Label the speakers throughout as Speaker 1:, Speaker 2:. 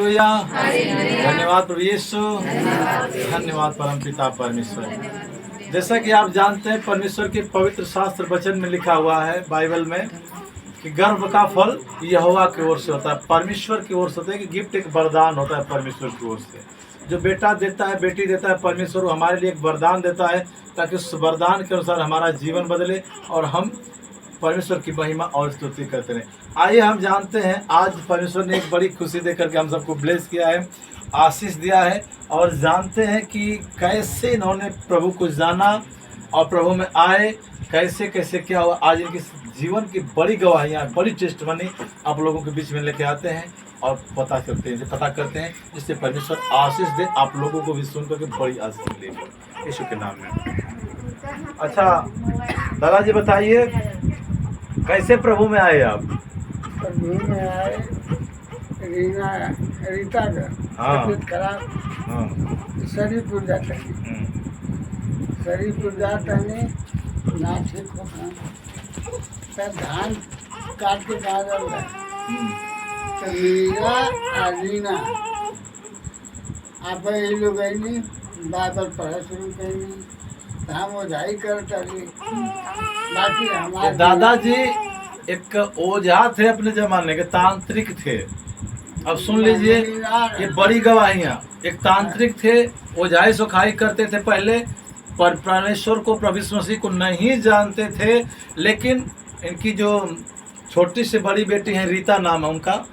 Speaker 1: धन्यवाद प्रभु यीशु, धन्यवाद परमपिता परमेश्वर। जैसा कि आप जानते हैं, परमेश्वर के पवित्र शास्त्र वचन में लिखा हुआ है बाइबल में कि गर्भ का फल यहोवा की ओर से होता है, परमेश्वर की ओर से होता है। कि गिफ्ट एक वरदान होता है परमेश्वर की ओर से। जो बेटा देता है, बेटी देता है परमेश्वर, हमारे लिए एक वरदान देता है ताकि उस वरदान के अनुसार हमारा जीवन बदले और हम परमेश्वर की महिमा और स्तुति करते रहे। आइए हम जानते हैं, आज परमेश्वर ने एक बड़ी खुशी देकर के हम सबको ब्लेस किया है, आशीष दिया है, और जानते हैं कि कैसे इन्होंने प्रभु को जाना और प्रभु में आए, कैसे कैसे क्या हुआ। आज इनकी जीवन की बड़ी गवाहियाँ, बड़ी टेस्टमनी आप लोगों के बीच में लेके आते हैं और पता करते हैं जिससे परमेश्वर आशीष दे, आप लोगों को भी सुन करके बड़ी आशीष मिलेगी यीशु के नाम में। अच्छा दादाजी बताइए, कैसे प्रभु में आए आप?
Speaker 2: प्रभु में आए, रीता का तबीयत खराब, शरीरपुर जाता है, शरीरपुर जाता है ना ठीक हो तब धान काट के कहा जाऊँगा। तो मीरा अलीना आप ये लोग गई बाइबल पढ़ा शुरू करी, हम ओझाई करता बाकी हमारे
Speaker 1: दादाजी एक ओझा थे, अपने जमाने के तांत्रिक थे। अब सुन लीजिए, ये बड़ी गवाहियाँ। एक तांत्रिक थे, ओझाई सुखाई करते थे पहले, पर परमेश्वर को, प्रभु यीशु मसीह को नहीं जानते थे। लेकिन इनकी जो छोटी से बड़ी बेटी है, रीता नाम है उनका,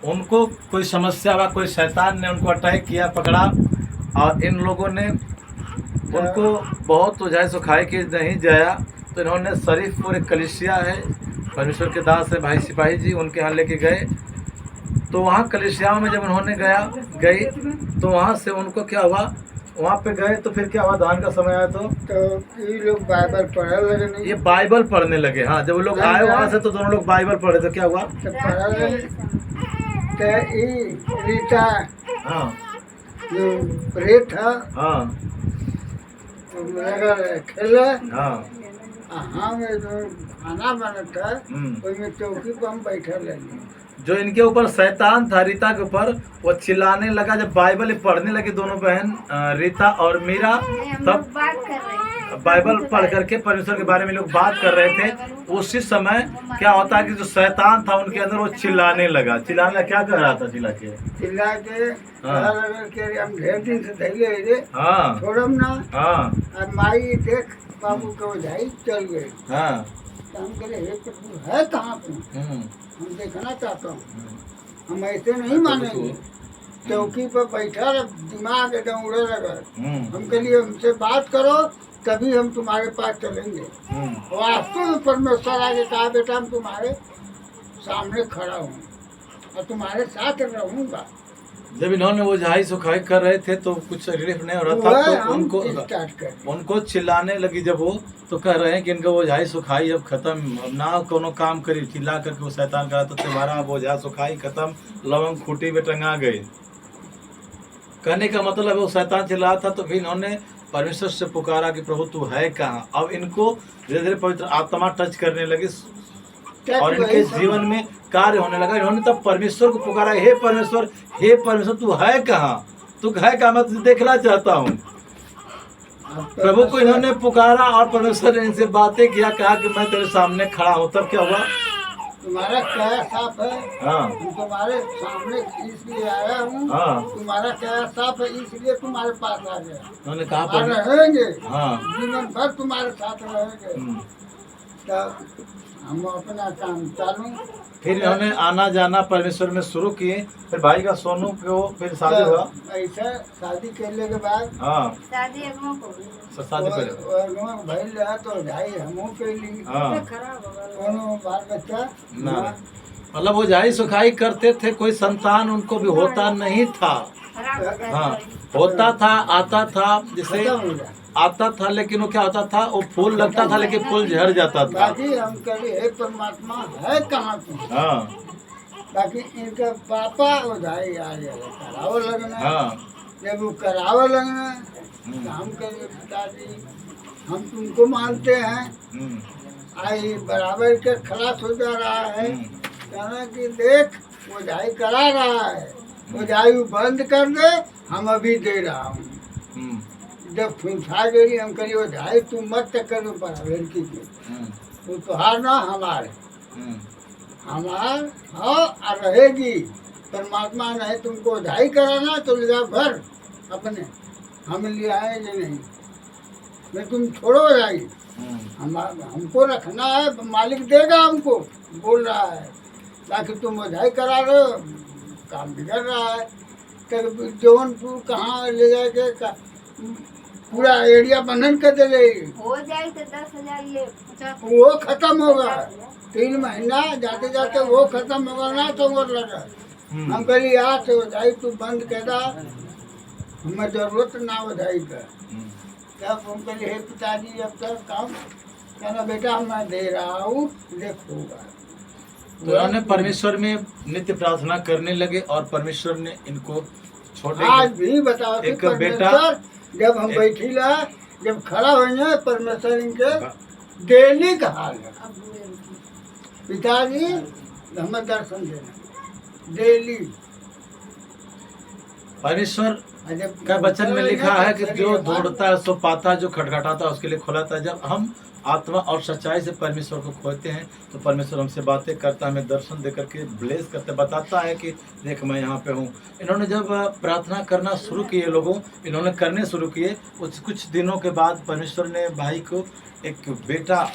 Speaker 1: उनको कोई समस्या हुआ, कोई शैतान ने उनको अटैक किया, पकड़ा, और इन लोगों ने उनको बहुत ओझाई सुखाई के नहीं जाया। तो इन्होंने शरीफपुर एक कलिसिया है, परमेश्वर के दास है भाई सिपाही जी, उनके यहाँ लेके गए। तो वहाँ कलिसिया में जब उन्होंने गई तो वहाँ से उनको क्या हुआ, वहाँ पे गए तो फिर क्या हुआ, धान का समय आया तो
Speaker 2: ये लोग बाइबल पढ़ने लगे। नहीं,
Speaker 1: ये बाइबल पढ़ने लगे। हाँ, जब वो लोग आए वहाँ से तो दोनों लोग बाइबल पढ़े। तो क्या हुआ,
Speaker 2: तो पढ़ा लगे तो रीता
Speaker 1: हाँ
Speaker 2: जो प्रेत था,
Speaker 1: हाँ
Speaker 2: खेला,
Speaker 1: हाँ
Speaker 2: हाँ में जो खाना बना था उसमें चौकी पर हम बैठे लगे।
Speaker 1: जो इनके ऊपर शैतान था, रीता के ऊपर, वो चिल्लाने लगा। जब बाइबल पढ़ने लगी दोनों बहन, रीता और मीरा, तब बाइबल पढ़ करके परमेश्वर के बारे में लोग बात कर रहे थे। उसी समय क्या होता है कि जो शैतान था उनके अंदर, वो चिल्लाने लगा। क्या कह रहा था? चिल्ला के
Speaker 2: हम ढेर दिन से धैले
Speaker 1: हाँ
Speaker 2: छोड़म ना,
Speaker 1: हाँ
Speaker 2: माई देख बाबू के ओझाई चल गए।
Speaker 1: हाँ
Speaker 2: तो हम कहे हे प्रभु है कहाँ पे, हम देखना चाहता हूँ, हम ऐसे नहीं मानेंगे। चौकी पर बैठा दिमाग एकदम उड़े लगा। हम के लिए हमसे बात करो तभी हम तुम्हारे पास चलेंगे। वास्तव में परमेश्वर आगे कहा, बेटा हम तुम्हारे सामने खड़ा हूँ और तुम्हारे साथ रहूंगा।
Speaker 1: जब इन्होंने वो ओझाई सुखाई कर रहे थे तो कुछ रिलीफ नहीं हो रहा था, तो उनको चिल्लाने लगी। जब वो तो कह रहे हैं कि इनका ओझाई सुखाई अब खत्म, ना कोनो काम करी। चिल्ला करके वो शैतान कहा तो तुम्हारा अब ओझा सुखाई खत्म, लवंग खूटी में टंगा गए। कहने का मतलब वो शैतान चिल्ला था। तो फिर इन्होंने परमेश्वर से पुकारा कि प्रभु तू है कहाँ। अब इनको धीरे धीरे पवित्र आत्मा टच करने लगी और इनके जीवन में कार्य होने लगा। इन्होंने तब परमेश्वर को पुकारा, हे परमेश्वर तू है कहाँ, तू है कहाँ, मैं तुझे देखना चाहता हूँ। प्रभु को इन्होंने पुकारा और परमेश्वर ने इनसे बातें किया, कहा कि मैं तेरे सामने खड़ा हूँ। तब क्या हुआ,
Speaker 2: तुम्हारा क्या साफ है,
Speaker 1: हाँ
Speaker 2: तुम्हारे सामने इसलिए आया हूँ,
Speaker 1: हाँ
Speaker 2: तुम्हारा क्या साफ है इसलिए तुम्हारे पास आ गया।
Speaker 1: उन्होंने कहा
Speaker 2: रहेंगे,
Speaker 1: हाँ
Speaker 2: जीवन भर तुम्हारे साथ रहेंगे। तब हम अपना काम चालू।
Speaker 1: फिर इन्होंने आना जाना परमेश्वर में शुरू किए। फिर भाई का सोनू को फिर शादी हुआ।
Speaker 2: ऐसा शादी करने के बाद
Speaker 1: हाँ
Speaker 3: शादी
Speaker 2: भाई लिया तो भाई हमू के लिए बाल बच्चा
Speaker 1: ना, मतलब वो ओझाई सुखाई करते थे, कोई संतान उनको भी होता नहीं था। हाँ होता था, आता था, जिसे आता था, लेकिन वो क्या होता था, वो फूल लगता था लेकिन फूल झड़ जाता था।
Speaker 2: बाकी हम कहे हे परमात्मा है कहाँ तू।
Speaker 1: हाँ
Speaker 2: बाकी इनका पापा ओझाई आ गया करावो लगना।
Speaker 1: हाँ
Speaker 2: जब वो करावो लगना तो हम कहे पिताजी हम तुमको मानते हैं, आई बराबर के खलास हो जा रहा है। कहना कि देख ओझाई करा रहा है बधाई बंद कर दे, हम अभी दे रहा हूँ। जब फुंसा गई हम कही बधाई तू मत कर पड़ा लड़की की, वो तुहार ना हमारे हमार हाँ और रहेगी। परमात्मा नहीं तुमको बधाई कराना तो ले जाओ घर अपने, हम ले आएंगे नहीं, मैं तुम छोड़ो बधाई, हमको रखना है, मालिक देगा हमको, बोल रहा है। ताकि तुम बधाई करा रहे हो, काम बिगड़ रहा है। तो जौनपुर कहाँ ले जाके पूरा एरिया बंधन कर दे,
Speaker 3: हो जाए तो 10,000 ये
Speaker 2: वो खत्म होगा। 3 महीना जाते जाते वो खत्म होगा ना, तो वो लगा हम कही आज से बधाई तू बंद कर दा, हमें जरूरत ना बधाई का। तब हम कही हे पिताजी अब तक काम कहना बेटा मैं दे रहा हूँ, देखूंगा।
Speaker 1: तो उन्होंने परमेश्वर में नित्य प्रार्थना करने लगे और परमेश्वर ने इनको छोटे
Speaker 2: आज भी बताओ कि
Speaker 1: एक बेटा
Speaker 2: परमेश्वर जब हम बैठी ला, जब खड़ा हो परमेश्वर इनके डेली का हाल है। पिताजी हमें दर्शन देना डेली।
Speaker 1: परमेश्वर का वचन में लिखा है कि जो दौड़ता है सो पाता है, जो खटखटाता है उसके लिए खुलाता है। जब हम आत्मा और सच्चाई से परमेश्वर को खोजते हैं तो परमेश्वर हमसे बातें करता है, हमें दर्शन देकर के ब्लेस करते, बताता है कि देख मैं यहाँ पे हूँ। इन्होंने जब प्रार्थना करना शुरू किए, लोगों इन्होंने करने शुरू किए, कुछ दिनों के बाद परमेश्वर ने भाई को एक बेटा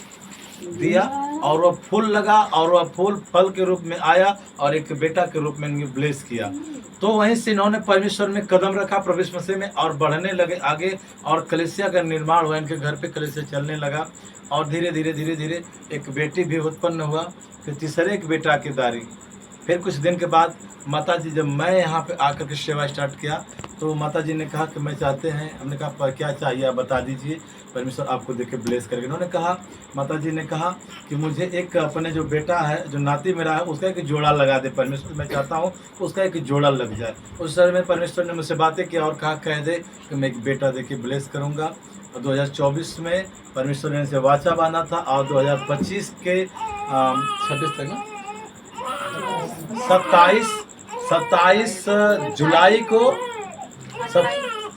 Speaker 1: दिया और वह फूल लगा और वह फूल फल के रूप में आया और एक बेटा के रूप में इन्हें ब्लेस किया। तो वहीं से इन्होंने परमेश्वर में कदम रखा प्रवेश मसीह में और बढ़ने लगे आगे, और कलीसिया का निर्माण हुआ, इनके घर पे कलीसिया चलने लगा और धीरे धीरे एक बेटी भी उत्पन्न हुआ, फिर तीसरे एक बेटा की दारी। फिर कुछ दिन के बाद माता जी, जब मैं यहाँ पे आकर के सेवा स्टार्ट किया तो माता जी ने कहा कि मैं चाहते हैं, हमने कहा क्या चाहिए आप बता दीजिए, परमेश्वर आपको देके ब्लेस करेंगे। उन्होंने कहा, माता जी ने कहा कि मुझे एक अपने जो बेटा है, जो नाती मेरा है, उसका एक जोड़ा लगा दे परमेश्वर, मैं चाहता हूँ उसका एक जोड़ा लग जाए। उस समय में परमेश्वर ने मुझसे बातें की और कहा कह दे कि मैं एक बेटा दे के ब्लेस करूँगा। और 2024 में परमेश्वर ने इनसे वाचा बांधा था और 2025 के 26 तक ना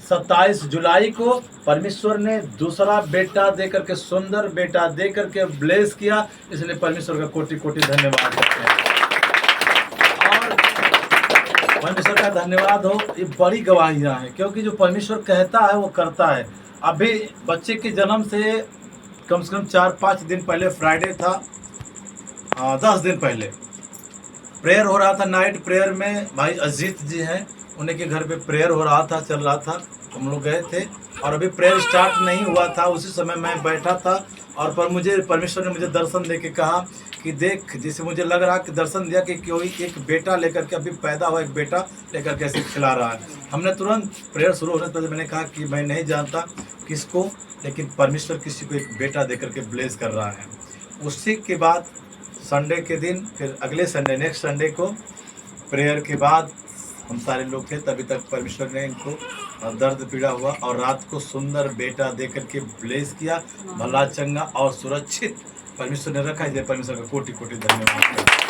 Speaker 1: 27 जुलाई को परमेश्वर ने दूसरा बेटा देकर के, सुंदर बेटा देकर के ब्लेस किया। इसलिए परमेश्वर का कोटि कोटि धन्यवाद करते हैं और परमेश्वर का धन्यवाद हो। ये बड़ी गवाहियां हैं, क्योंकि जो परमेश्वर कहता है वो करता है। अभी बच्चे के जन्म से कम 4-5 दिन पहले, फ्राइडे था, 10 दिन पहले प्रेयर हो रहा था। नाइट प्रेयर में भाई अजीत जी हैं, उन्हीं के घर पे प्रेयर हो रहा था, चल रहा था, हम लोग गए थे और अभी प्रेयर स्टार्ट नहीं हुआ था। उसी समय मैं बैठा था और परमेश्वर ने मुझे दर्शन दे के कहा कि देख, जिसे मुझे लग रहा कि दर्शन दिया कि कोई एक बेटा लेकर के, अभी पैदा हुआ एक बेटा लेकर के ऐसे खिला रहा है। हमने तुरंत प्रेयर शुरू होने से पहले मैंने कहा कि मैं नहीं जानता किसको, लेकिन परमेश्वर किसी को एक बेटा देकर के ब्लेस कर रहा है। उसी के बाद संडे के दिन, फिर अगले संडे, नेक्स्ट संडे को प्रेयर के बाद हम सारे लोग थे, तभी तक परमेश्वर ने इनको दर्द पीड़ा हुआ और रात को सुंदर बेटा देकर के ब्लेस किया, भला चंगा और सुरक्षित परमेश्वर ने रखा है। परमेश्वर का कोटि कोटि धन्यवाद।